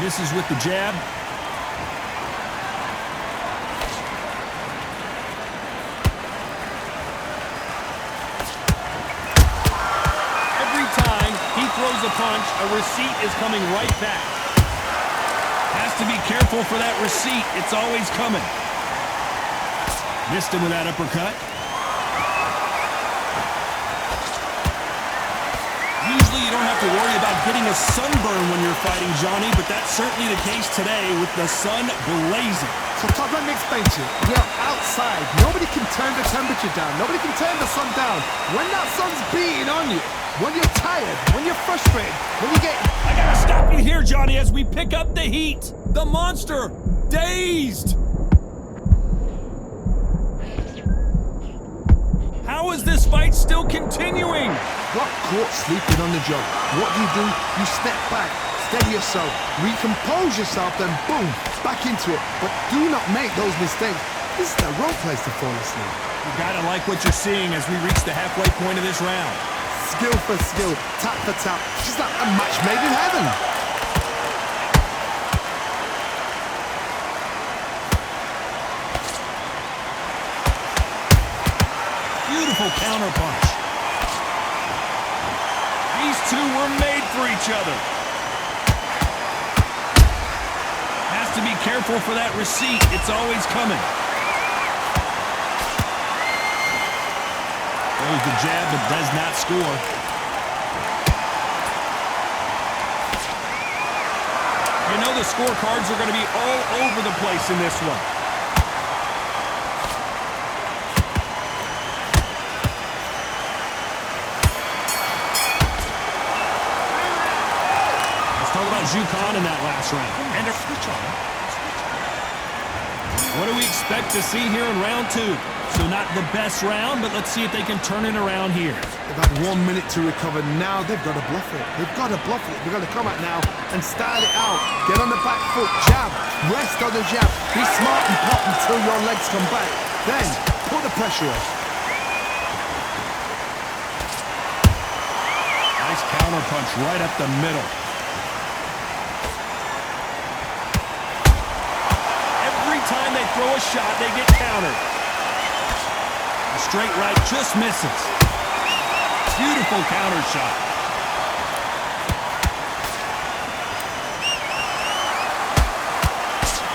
Misses with the jab. Every time he throws a punch, a receipt is coming right back. Has to be careful for that receipt. It's always coming. Missed him with that uppercut. Usually you don't have to worry about getting a sunburn when you're fighting, Johnny, but that's certainly the case today with the sun blazing. So Todd, let me explain to you. We're outside. Nobody can turn the temperature down. Nobody can turn the sun down. When that sun's beating on you, when you're tired, when you're frustrated, when you get... I gotta stop you here, Johnny, as we pick up the heat. The monster, dazed. How is this fight still continuing? Got caught sleeping on the job. What do? You step back, steady yourself, recompose yourself, then boom, back into it. But do not make those mistakes. This is the wrong place to fall asleep. You gotta like what you're seeing as we reach the halfway point of this round. Skill for skill, tap for tap. Just like a match made in heaven. Beautiful counter punch. These two were made for each other. Has to be careful for that receipt. It's always coming. Throws the jab, but does not score. You know the scorecards are going to be all over the place in this one. Khan in that last round. And a switch on. What do we expect to see here in round two? So not the best round, but let's see if they can turn it around here. They've had 1 minute to recover. Now they've got to bluff it. They've got to bluff it. They've got to come out now and style it out. Get on the back foot, jab, rest on the jab. Be smart and pop until your legs come back. Then put the pressure on. Nice counter punch right up the middle. Time they throw a shot, they get countered. A straight right just misses. Beautiful counter shot.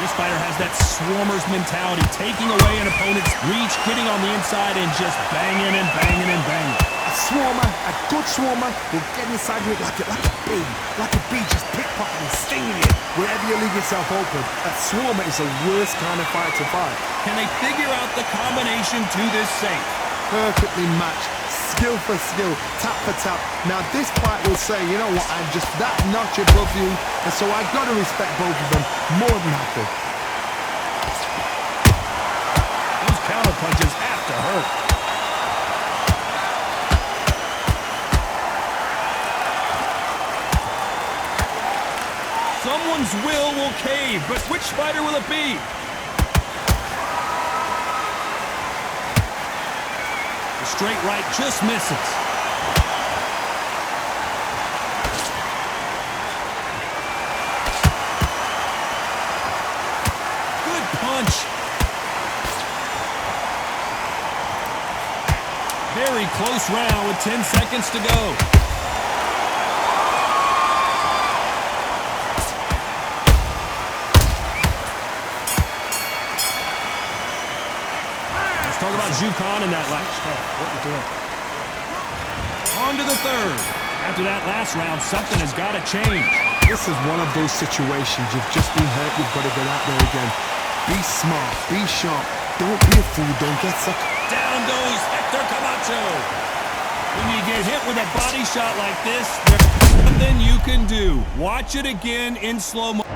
This fighter has that swarmer's mentality, taking away an opponent's reach, getting on the inside and just banging and banging and banging. A swarmer, a good swarmer, will get inside you like a bee, just pickpocketing, stinging you wherever you leave yourself open. A swarmer is the worst kind of fight to fight. Can they figure out the combination to this safe? Perfectly matched, skill for skill, tap for tap. Now this fight will say, you know what, I'm just that notch above you, and so I've got to respect both of them more than happy. Those counter punches have to hurt. Someone's will cave, but which fighter will it be? The straight right just misses. Good punch. Very close round with 10 seconds to go. Talk about Khan in that last round. What you doing? On to the third. After that last round, something has got to change. This is one of those situations. You've just been hurt. You've got to get out there again. Be smart. Be sharp. Don't be a fool. Don't get sucked. Down goes Hector Camacho. When you get hit with a body shot like this, there's nothing you can do. Watch it again in slow motion.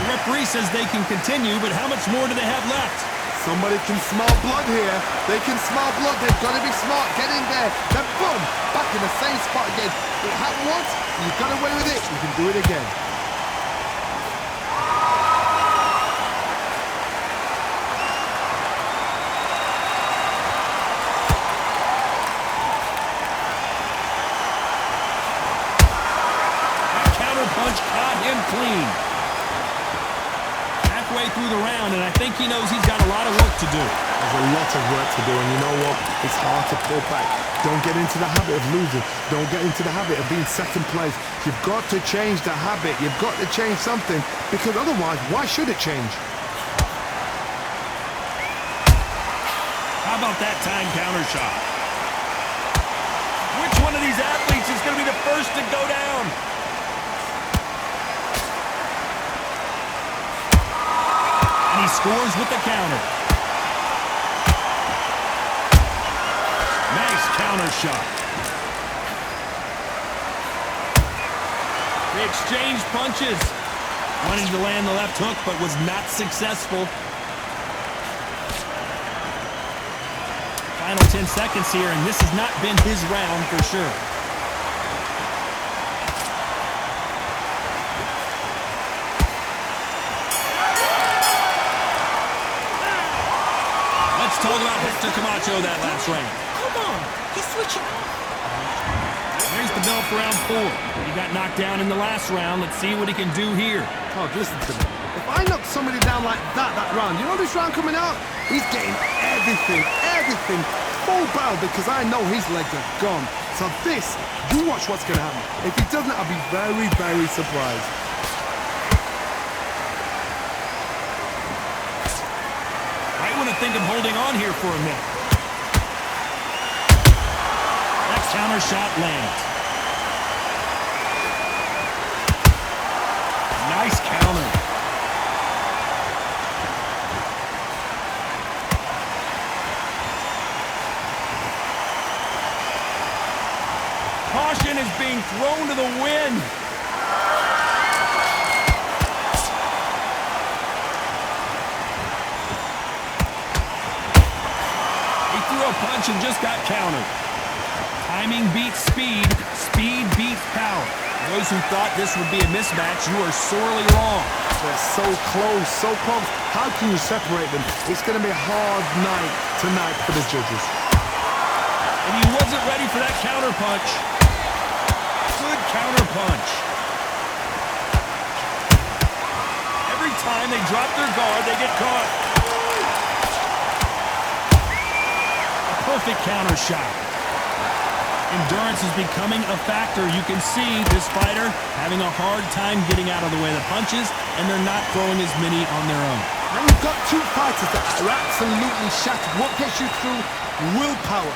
Referee says they can continue, but how much more do they have left? Somebody can smell blood here. They can smell blood. They've got to be smart. Get in there. Then boom, back in the same spot again. It happened once. You got away with it. You can do it again. clean. Halfway through the round, and I think he knows he's got a lot of work to do. There's a lot of work to do, and you know what? It's hard to pull back. Don't get into the habit of losing. Don't get into the habit of being second place. You've got to change the habit. You've got to change something, because otherwise, why should it change? How about that time counter shot? Which one of these athletes is going to be the first to go down? And he scores with the counter. Nice counter shot. They exchanged punches. Wanting to land the left hook, but was not successful. Final 10 seconds here, and this has not been his round for sure. Let's talk about Mr. Camacho that last round. Come on, he's switching off. Here's the bell for round 4. He got knocked down in the last round. Let's see what he can do here. Oh, listen to me. If I knock somebody down like that round, you know this round coming out? He's getting everything, full barrel, because I know his legs are gone. So this, you watch what's going to happen. If he doesn't, I'll be very, very surprised. I want to think of holding on here for a minute. That counter shot lands. Nice counter. Caution is being thrown to the wind. He threw a punch and just got countered. Timing beats speed. Speed beats power. Those who thought this would be a mismatch, you are sorely wrong. They're so close, so close. How can you separate them? It's going to be a hard night tonight for the judges. And he wasn't ready for that counter punch. Good counter punch. Every time they drop their guard, they get caught. A perfect counter shot. Endurance is becoming a factor. You can see this fighter having a hard time getting out of the way of the punches, and they're not throwing as many on their own. Now you've got two fighters that are absolutely shattered. What gets you through? Willpower.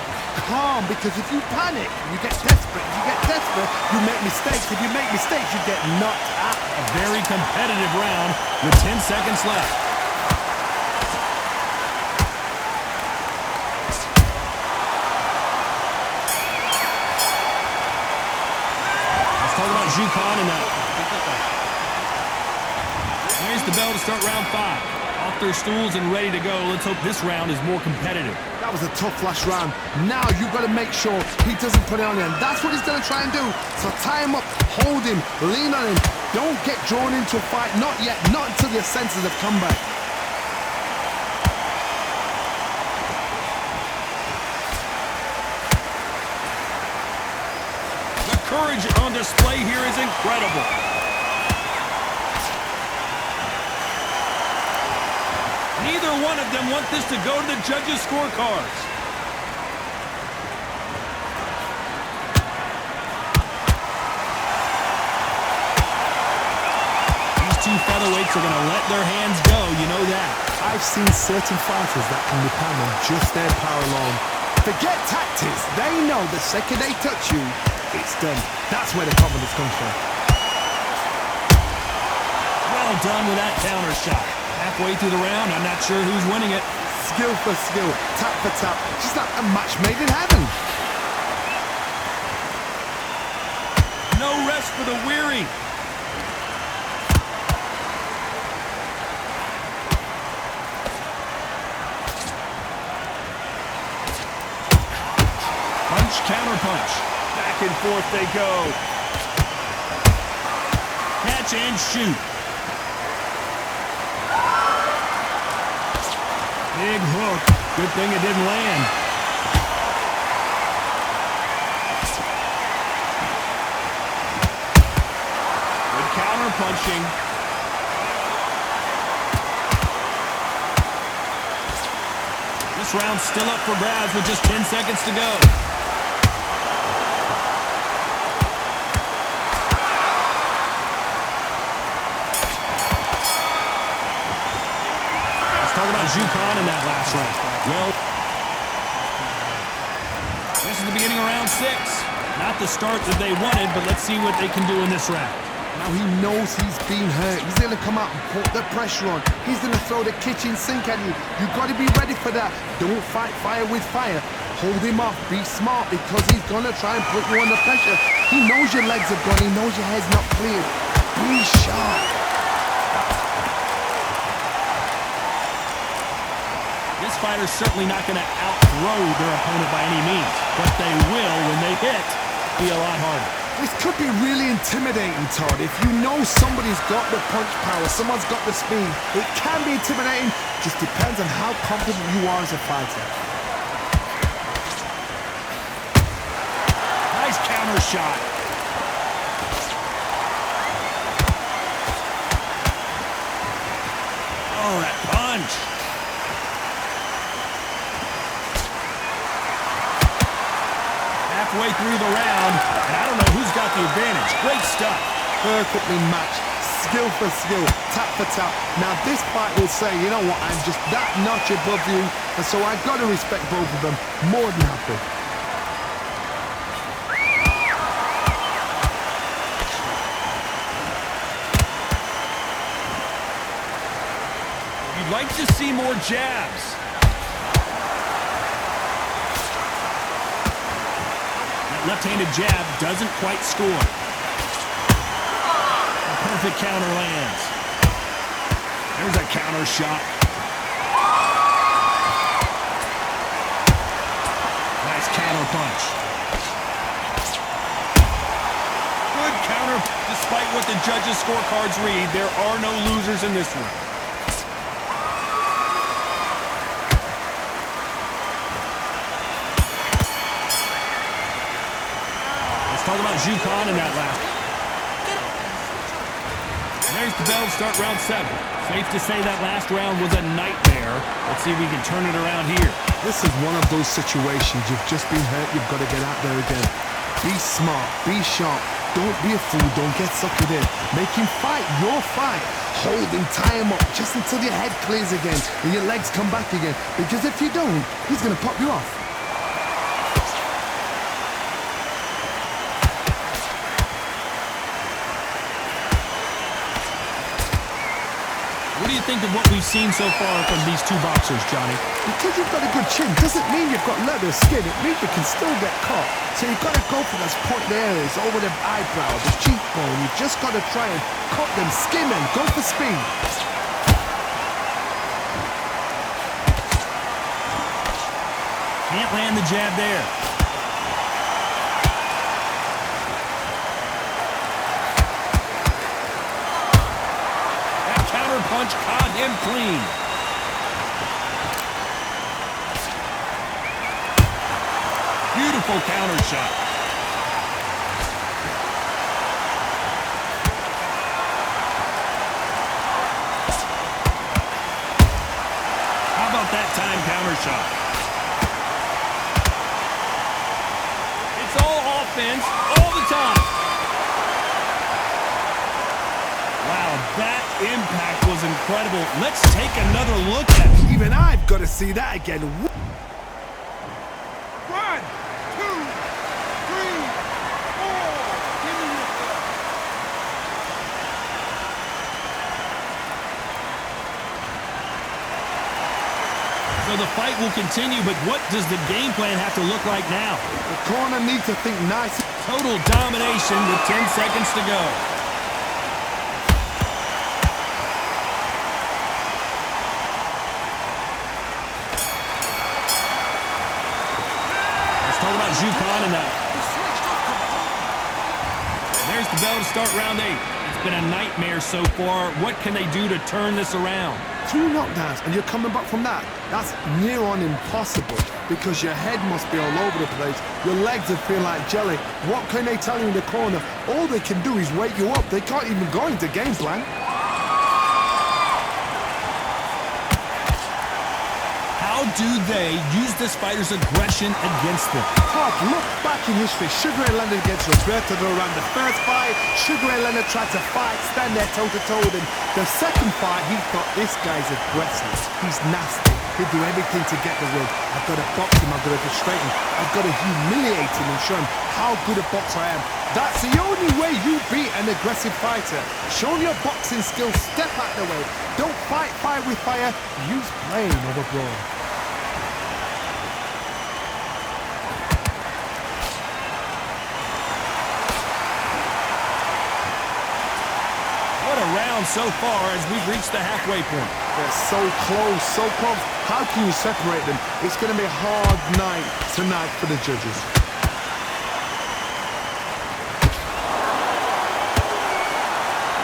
Calm, because if you panic, you get desperate. If you get desperate, you make mistakes. If you make mistakes, you get knocked out. A very competitive round with 10 seconds left. Jukan and that. There's the bell to start round 5. Off their stools and ready to go. Let's hope this round is more competitive. That was a tough last round. Now you've got to make sure he doesn't put it on you, and that's what he's going to try and do. So tie him up, hold him, lean on him. Don't get drawn into a fight. Not yet. Not until your senses have come back. Courage on display here is incredible. Neither one of them want this to go to the judges' scorecards. These two featherweights are going to let their hands go, you know that. I've seen certain fighters that can depend on just their power alone. Forget tactics. They know the second they touch you, it's done. That's where the confidence comes from. Well done with that counter shot. Halfway through the round, I'm not sure who's winning it. Skill for skill, tap for tap. Just like a match made in heaven. No rest for the weary. Punch, counter punch. Back and forth they go. Catch and shoot. Big hook. Good thing it didn't land. Good counter punch pushing. This round's still up for grabs with just 10 seconds to go. Let's talk about Zhukan in that last round. Well, this is the beginning of round 6. Not the start that they wanted, but let's see what they can do in this round. Now he knows he's been hurt. He's going to come out and put the pressure on. He's going to throw the kitchen sink at you. You've got to be ready for that. Don't fight fire with fire. Hold him off. Be smart because he's going to try and put you under pressure. He knows your legs are gone. He knows your head's not cleared. Be sharp. This fighter's certainly not going to outthrow their opponent by any means, but they will, when they hit, be a lot harder. This could be really intimidating, Todd. If you know somebody's got the punch power, someone's got the speed, it can be intimidating. Just depends on how confident you are as a fighter. Nice counter shot. Oh, that punch. Halfway through the round, and I don't know who's got the advantage. Great stuff. Perfectly matched, skill for skill, tap for tap. Now this fight will say, you know what, I'm just that notch above you, and so I've got to respect both of them more than happy. You'd like to see more jabs. Left-handed jab doesn't quite score. A perfect counter lands. There's a counter shot. Nice counter punch. Good counter. Despite what the judges' scorecards read, there are no losers in this one. Talk about Zhukan in that last. And there's the bell to start round 7. Safe to say that last round was a nightmare. Let's see if we can turn it around here. This is one of those situations. You've just been hurt. You've got to get out there again. Be smart. Be sharp. Don't be a fool. Don't get suckered in. Make him fight your fight. Hold him, tie him up just until your head clears again and your legs come back again. Because if you don't, he's going to pop you off. What do you think of what we've seen so far from these two boxers, Johnny? Because you've got a good chin doesn't mean you've got leather skin. It means you can still get caught. So you've got to go for those point areas over the eyebrow, the cheekbone. You've just got to try and cut them, skin them, go for speed. Can't land the jab there. Punch caught him clean. Beautiful counter shot. How about that time counter shot? It's all offense all the time. Wow, that impact was incredible. Let's take another look at it. Even I've got to see that again. 1, 2, 3, 4. Give me your... So the fight will continue, but what does the game plan have to look like now? The corner needs to think nice. Total domination with 10 seconds to go. Talk about Zhukan in that. There's the bell to start round 8. It's been a nightmare so far. What can they do to turn this around? 2 knockdowns, and you're coming back from that. That's near on impossible because your head must be all over the place. Your legs would feel like jelly. What can they tell you in the corner? All they can do is wake you up. They can't even go into game plan. How do they use this fighter's aggression against them? Marv, look back in history. Sugar Ray Leonard against Roberto Duran. The first fight, Sugar Ray Leonard tried to fight, stand there toe-to-toe with him. The second fight, he thought, this guy's aggressive. He's nasty. He'll do everything to get the win. I've got to box him. I've got to frustrate him. I've got to humiliate him and show him how good a boxer I am. That's the only way you beat an aggressive fighter. Show him your boxing skills. Step out the way. Don't fight fire with fire. Use brain over brawn. What a round so far as we've reached the halfway point. They're so close, so close. How can you separate them? It's going to be a hard night tonight for the judges.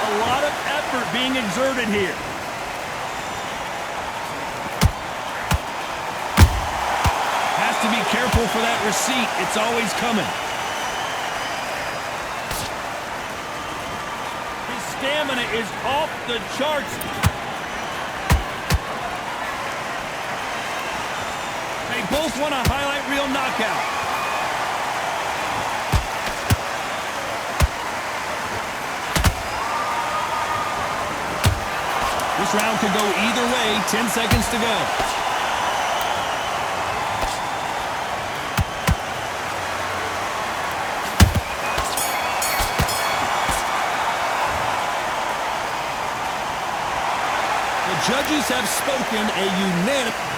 A lot of effort being exerted here. Has to be careful for that receipt. It's always coming. Stamina is off the charts. They both want a highlight reel knockout. This round could go either way. 10 seconds to go. Judges have spoken a unanimous...